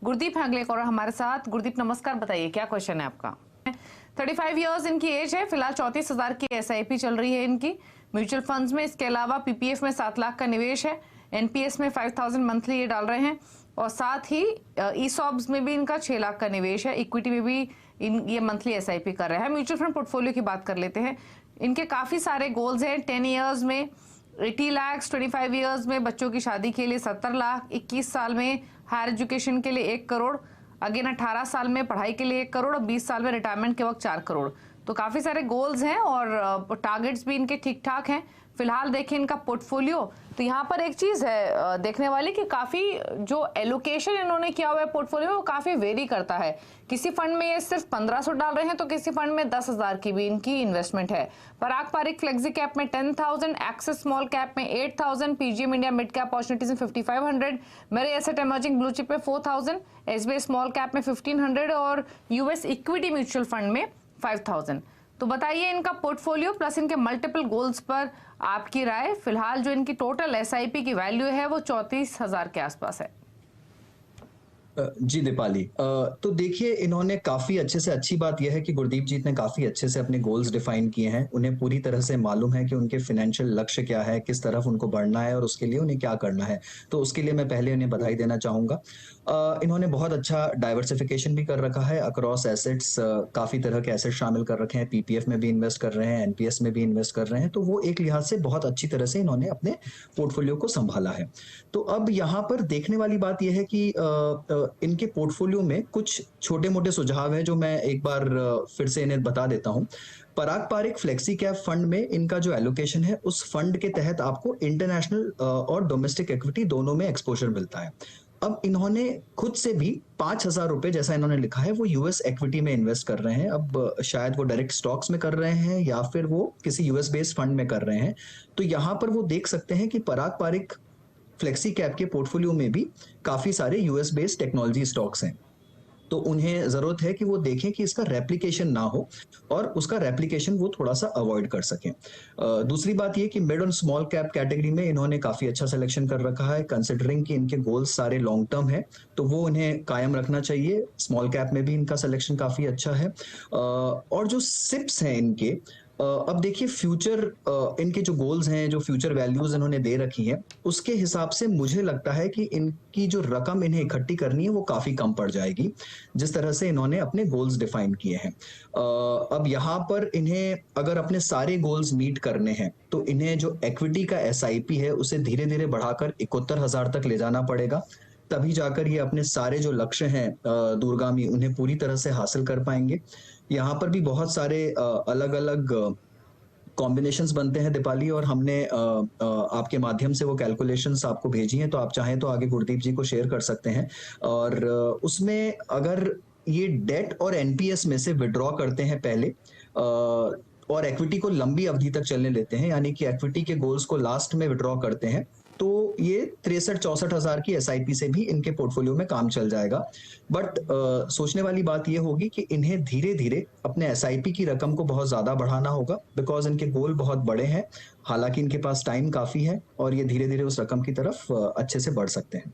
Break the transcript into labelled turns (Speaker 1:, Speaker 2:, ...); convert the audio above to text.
Speaker 1: गुरदीप हैंगलेकर हमारे साथ। गुरदीप नमस्कार, बताइए क्या क्वेश्चन है आपका। 35 इयर्स इनकी एज है, फिलहाल 34,000 की एसआईपी चल रही है इनकी म्यूचुअल फंड्स में। इसके अलावा पीपीएफ में 7 लाख का निवेश है, एनपीएस में 5,000 मंथली ये डाल रहे हैं, और साथ ही ईसॉब्स में भी इनका 6 लाख का निवेश है। इक्विटी में भी ये मंथली एसआईपी कर रहे हैं। म्यूचुअल फंड पोर्टफोलियो की बात कर लेते हैं। इनके काफी सारे गोल्स हैं। 10 इयर्स में 80 लाख, 25 इयर्स में बच्चों की शादी के लिए 70 लाख, 21 साल में हायर एजुकेशन के लिए 1 करोड़, अगेन 18 साल में पढ़ाई के लिए 1 करोड़, और 20 साल में रिटायरमेंट के वक्त 4 करोड़। तो काफी सारे गोल्स हैं और टारगेट्स भी इनके ठीक ठाक हैं। फिलहाल देखें इनका पोर्टफोलियो, तो यहाँ पर एक चीज है देखने वाली कि काफी जो एलोकेशन इन्होंने किया हुआ है पोर्टफोलियो में वो काफी वेरी करता है। किसी फंड में ये सिर्फ 1500 डाल रहे हैं, तो किसी फंड में 10,000 की भी इनकी इन्वेस्टमेंट है। पराग पारिक फ्लेक्सी कैप में 10,000, एक्सिस स्मॉल कैप में 8,000, PGM India mid cap opportunities में 5,500, मेरे एसेट इमर्जिंग ब्लू चिप में 4,000, एसबीआई स्मॉल कैप में 1,500 और यूएस इक्विटी म्यूचुअल फंड में 5,000। तो बताइए इनका पोर्टफोलियो प्लस इनके मल्टीपल गोल्स पर आपकी राय। फिलहाल जो इनकी टोटल एसआईपी की वैल्यू है वो 34,000 के आसपास है।
Speaker 2: जी दीपाली, तो देखिए इन्होंने काफी अच्छे से, अच्छी बात यह है कि गुरदीप जी ने काफी अच्छे से अपने गोल्स डिफाइन किए हैं। उन्हें पूरी तरह से मालूम है कि उनके फाइनेंशियल लक्ष्य क्या है, किस तरफ उनको बढ़ना है और उसके लिए उन्हें क्या करना है। तो उसके लिए मैं पहले उन्हें बधाई देना चाहूंगा। इन्होंने बहुत अच्छा डाइवर्सिफिकेशन भी कर रखा है अक्रॉस एसेट्स। काफी तरह के एसेट शामिल कर रखे हैं, पीपीएफ में भी इन्वेस्ट कर रहे हैं, एनपीएस में भी इन्वेस्ट कर रहे हैं। तो वो एक लिहाज से बहुत अच्छी तरह से इन्होंने अपने पोर्टफोलियो को संभाला है। तो अब यहाँ पर देखने वाली बात यह है कि इनके पोर्टफोलियो में कुछ छोटे मोटे सुझाव हैं जो मैं एक बार फिर से इन्हें बता देता हूं। पराग पारिक फ्लेक्सी कैप फंड में इनका जो एलोकेशन है, उस फंड के तहत आपको इंटरनेशनल और डोमेस्टिक इक्विटी दोनों में एक्सपोजर मिलता है। अब इन्होंने खुद से भी 5,000 रुपए, जैसा इन्होंने लिखा है, वो यूएस इक्विटी में इन्वेस्ट कर रहे हैं। अब शायद वो डायरेक्ट स्टॉक्स में कर रहे हैं या फिर वो किसी यूएस बेस्ड फंड में कर रहे हैं। तो यहां पर वो देख सकते हैं कि पराग पारिक फ्लेक्सी कैप के पोर्टफोलियो में भी काफी सारे यूएस बेस्ड टेक्नोलॉजी स्टॉक्स हैं। तो उन्हें जरूरत है कि वो देखें कि इसका रेप्लिकेशन ना हो और उसका रेप्लिकेशन वो थोड़ा सा अवॉइड कर सकें। दूसरी बात ये कि मिड और स्मॉल कैप कैटेगरी में इन्होंने काफी अच्छा सिलेक्शन कर रखा है, कंसिडरिंग कि इनके गोल्स सारे लॉन्ग टर्म है, तो वो उन्हें कायम रखना चाहिए। स्मॉल कैप में भी इनका सिलेक्शन काफी अच्छा है। और जो सिप्स हैं इनके, अब देखिए फ्यूचर, इनके जो गोल्स हैं, जो फ्यूचर वैल्यूज इन्होंने दे रखी हैं, उसके हिसाब से मुझे लगता है कि इनकी जो रकम इन्हें इकट्ठी करनी है वो काफी कम पड़ जाएगी, जिस तरह से इन्होंने अपने गोल्स डिफाइन किए हैं। अब यहाँ पर इन्हें अगर अपने सारे गोल्स मीट करने हैं तो इन्हें जो इक्विटी का एसआईपी है उसे धीरे धीरे बढ़ाकर 71,000 तक ले जाना पड़ेगा। तभी जाकर ये अपने सारे जो लक्ष्य हैं दूरगामी, उन्हें पूरी तरह से हासिल कर पाएंगे। यहाँ पर भी बहुत सारे अलग अलग कॉम्बिनेशंस बनते हैं दीपाली, और हमने आपके माध्यम से वो कैलकुलेशंस आपको भेजी हैं, तो आप चाहें तो आगे गुरदीप जी को शेयर कर सकते हैं। और उसमें अगर ये डेट और एनपीएस में से विड्रॉ करते हैं पहले, और इक्विटी को लंबी अवधि तक चलने लेते हैं, यानी कि इक्विटी के गोल्स को लास्ट में विड्रॉ करते हैं, तो ये 63-64,000 की एसआईपी से भी इनके पोर्टफोलियो में काम चल जाएगा। बट सोचने वाली बात ये होगी कि इन्हें धीरे धीरे अपने एसआईपी की रकम को बहुत ज्यादा बढ़ाना होगा, बिकॉज इनके गोल बहुत बड़े हैं। हालांकि इनके पास टाइम काफी है और ये धीरे धीरे उस रकम की तरफ अच्छे से बढ़ सकते हैं।